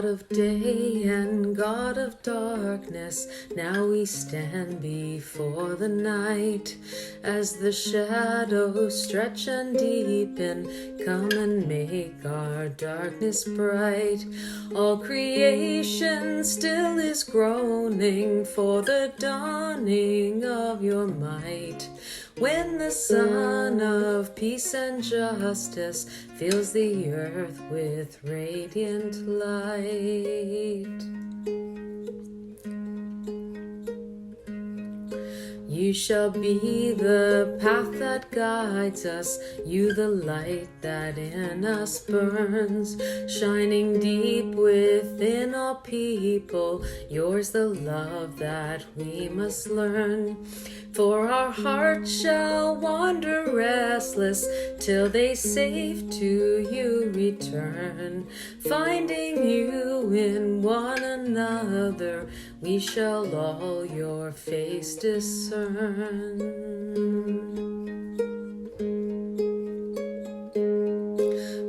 of day and God of darkness, now we stand before the night. As the shadows stretch and deepen, come and make our darkness bright. All creation still is groaning for the dawning of your might. When the sun of peace and justice fills the earth with radiant light. You shall be the path that guides us, you the light that in us burns, shining deep within all people, yours the love that we must learn. For our hearts shall wander restless till they safe to you return. Finding you in one another, we shall all your face discern.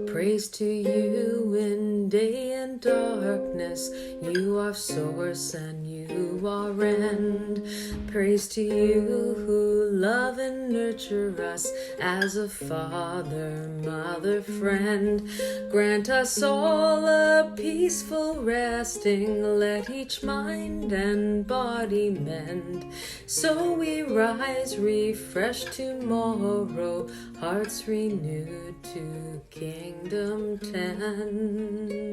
Praise to you in day and darkness, you are source and you are end. Praise to you who love and nurture us as a father, mother, friend. Grant us all a peaceful resting, let each mind and body mend. So we rise refreshed tomorrow, hearts renewed to kingdom tend.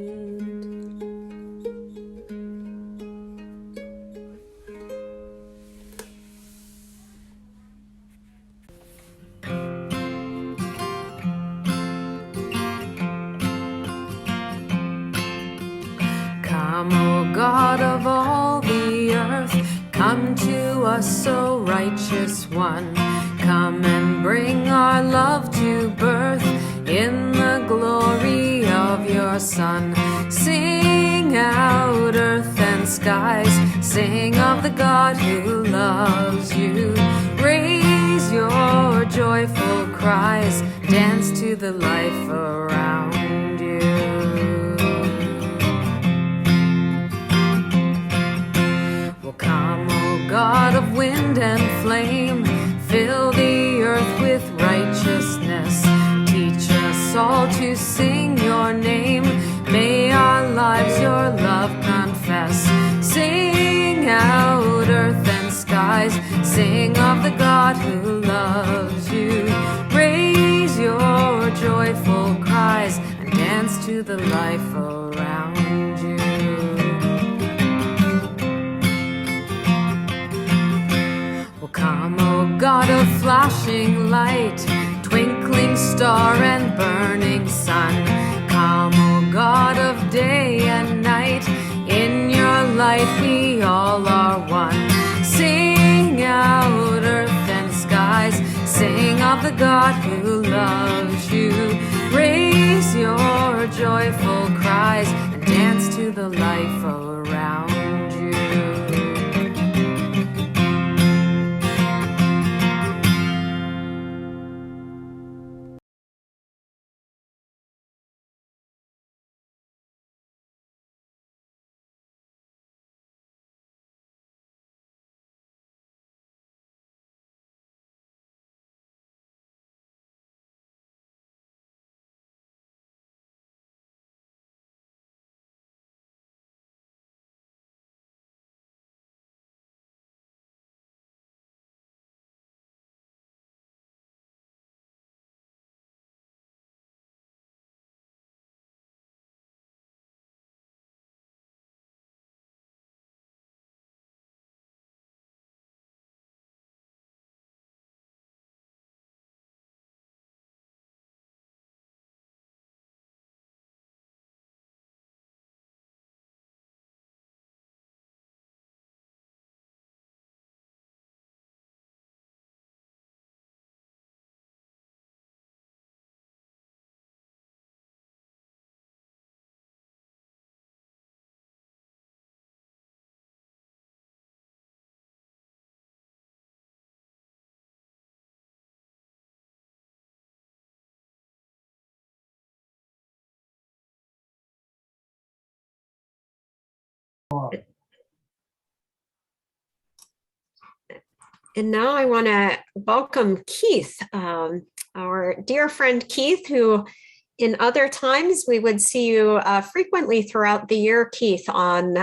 Come, O God of all the earth, come to us, O righteous one. Come and bring our love to birth in the glory of your Son. Sing out, earth and skies, sing of the God who loves you. Raise your joyful cries, dance to the life around you. Come, O God of wind and flame, fill the earth with righteousness. Teach us all to sing your name. May our lives your love confess. Sing out, earth and skies, sing of the God who loves you. Raise your joyful cries and dance to the life around you. Come, O God of flashing light, twinkling star and burning sun. Come, O God of day and night, in your light we all are one. Sing out, earth and skies, sing of the God who loves you. Raise your joyful cries and dance to the life around And now I want to welcome Keith, our dear friend Keith, who in other times we would see you frequently throughout the year, Keith, on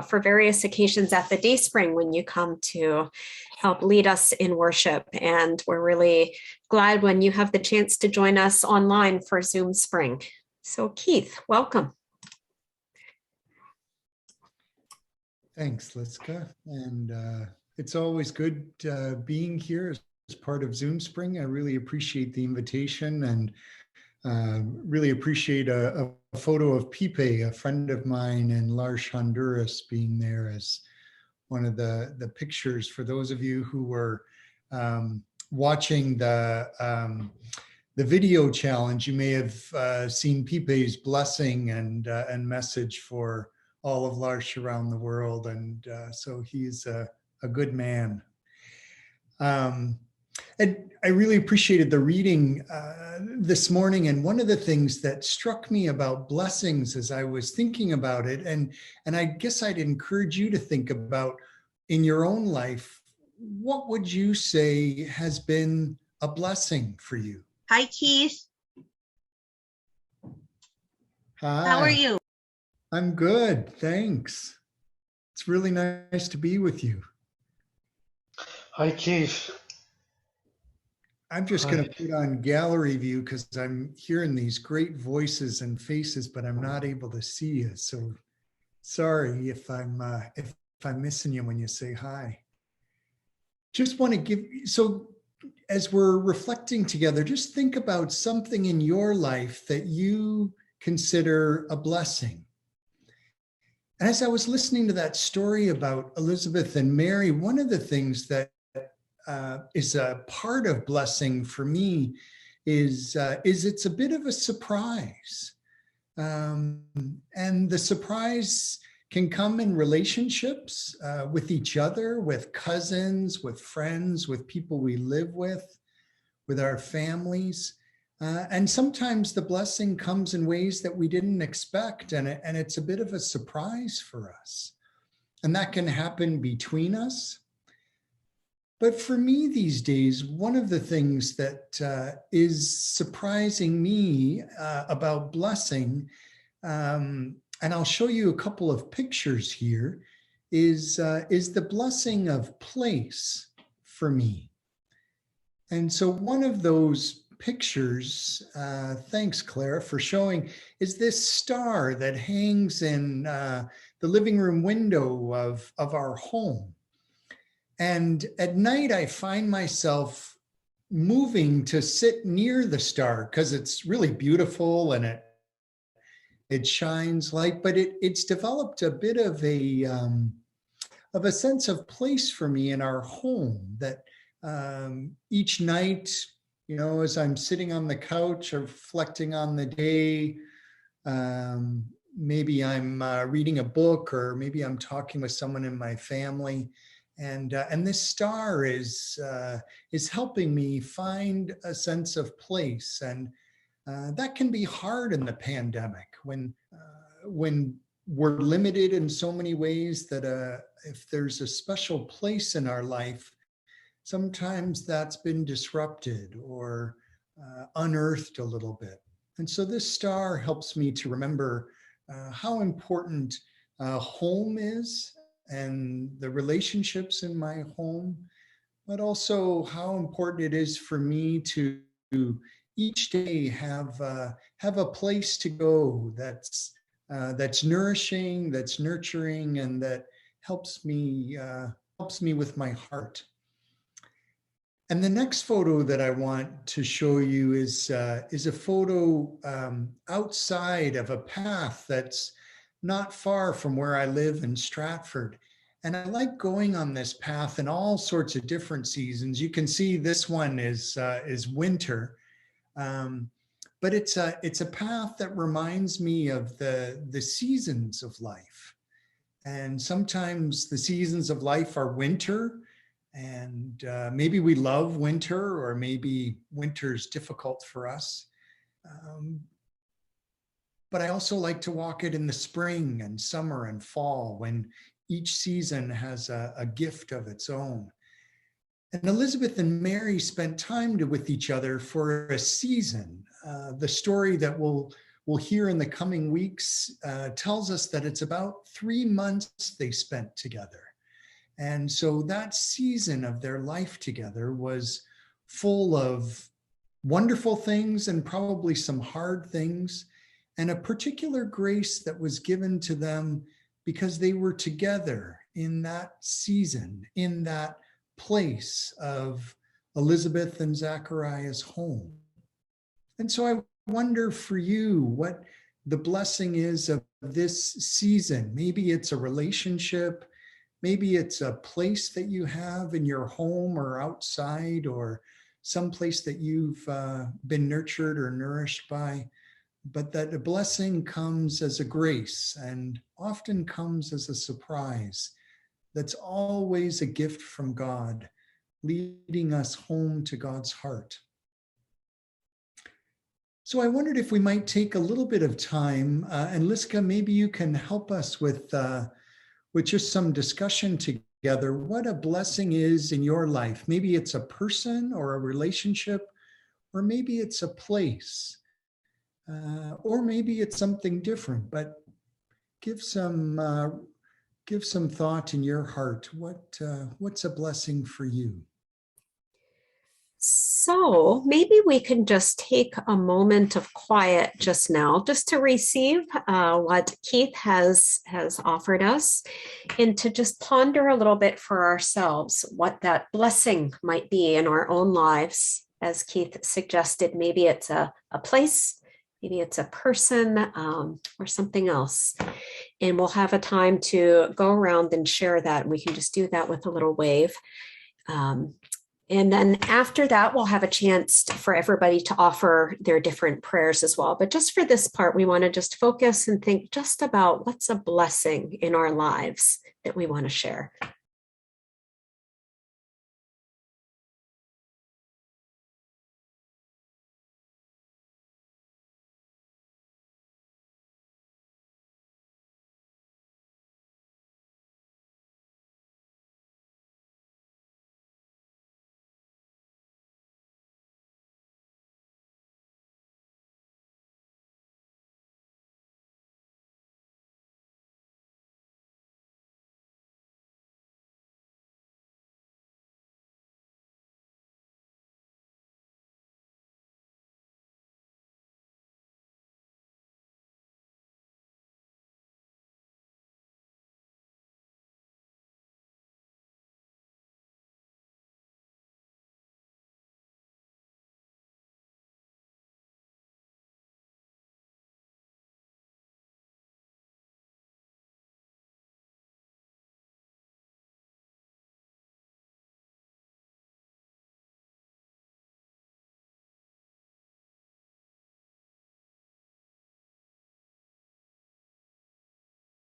for various occasions at the Dayspring when you come to help lead us in worship. And we're really glad when you have the chance to join us online for Zoom Spring. So Keith, welcome. Thanks, Liska. And it's always good being here as part of Zoom Spring. I really appreciate the invitation and really appreciate a photo of Pipe, a friend of mine in L'Arche, Honduras, being there as one of the pictures. For those of you who were watching the video challenge, you may have seen Pipe's blessing and message for all of L'Arche around the world. And so he's a good man. And I really appreciated the reading this morning. And one of the things that struck me about blessings as I was thinking about it, and I guess I'd encourage you to think about in your own life, what would you say has been a blessing for you? Hi, Keith. Hi. How are you? I'm good, thanks. It's really nice to be with you. Hi, Keith. I'm just going to put on gallery view because I'm hearing these great voices and faces, but I'm not able to see you. So sorry if I'm missing you when you say hi. Just want to give, so as we're reflecting together, just think about something in your life that you consider a blessing. And as I was listening to that story about Elizabeth and Mary, one of the things that is a part of blessing for me is it's a bit of a surprise. And the surprise can come in relationships with each other, with cousins, with friends, with people we live with our families. And sometimes the blessing comes in ways that we didn't expect, and it's a bit of a surprise for us. And that can happen between us. But for me these days, one of the things that is surprising me about blessing, and I'll show you a couple of pictures here, is the blessing of place for me. And so one of those pictures, thanks Clara for showing, is this star that hangs in the living room window of our home. And at night I find myself moving to sit near the star because it's really beautiful and it shines light, but it's developed a bit of a sense of place for me in our home that each night, you know, as I'm sitting on the couch or reflecting on the day, maybe I'm reading a book, or maybe I'm talking with someone in my family, and this star is helping me find a sense of place, and that can be hard in the pandemic when we're limited in so many ways that if there's a special place in our life, sometimes that's been disrupted or unearthed a little bit. And so this star helps me to remember how important home is and the relationships in my home, but also how important it is for me to each day have a place to go that's nourishing, that's nurturing, and that helps me with my heart. And the next photo that I want to show you is a photo outside of a path that's not far from where I live in Stratford. And I like going on this path in all sorts of different seasons. You can see this one is winter, but it's a path that reminds me of the seasons of life. And sometimes the seasons of life are winter, and maybe we love winter, or maybe winter's difficult for us. But I also like to walk it in the spring and summer and fall, when each season has a gift of its own. And Elizabeth and Mary spent time with each other for a season. The story that we'll hear in the coming weeks tells us that it's about 3 months they spent together. And so that season of their life together was full of wonderful things and probably some hard things, and a particular grace that was given to them because they were together in that season, in that place of Elizabeth and Zachariah's home. And so I wonder for you what the blessing is of this season. Maybe it's a relationship, maybe it's a place that you have in your home or outside, or some place that you've been nurtured or nourished by, but that a blessing comes as a grace and often comes as a surprise. That's always a gift from God, leading us home to God's heart. So I wondered if we might take a little bit of time, and Liska, maybe you can help us with just some discussion together, what a blessing is in your life. Maybe it's a person or a relationship, or maybe it's a place, or maybe it's something different, but give some thought in your heart. What's a blessing for you? So maybe we can just take a moment of quiet just now, just to receive what Keith has offered us, and to just ponder a little bit for ourselves what that blessing might be in our own lives. As Keith suggested, maybe it's a place, maybe it's a person, or something else. And we'll have a time to go around and share that. And we can just do that with a little wave. And then after that, we'll have a chance for everybody to offer their different prayers as well. But just for this part, we want to just focus and think just about what's a blessing in our lives that we want to share.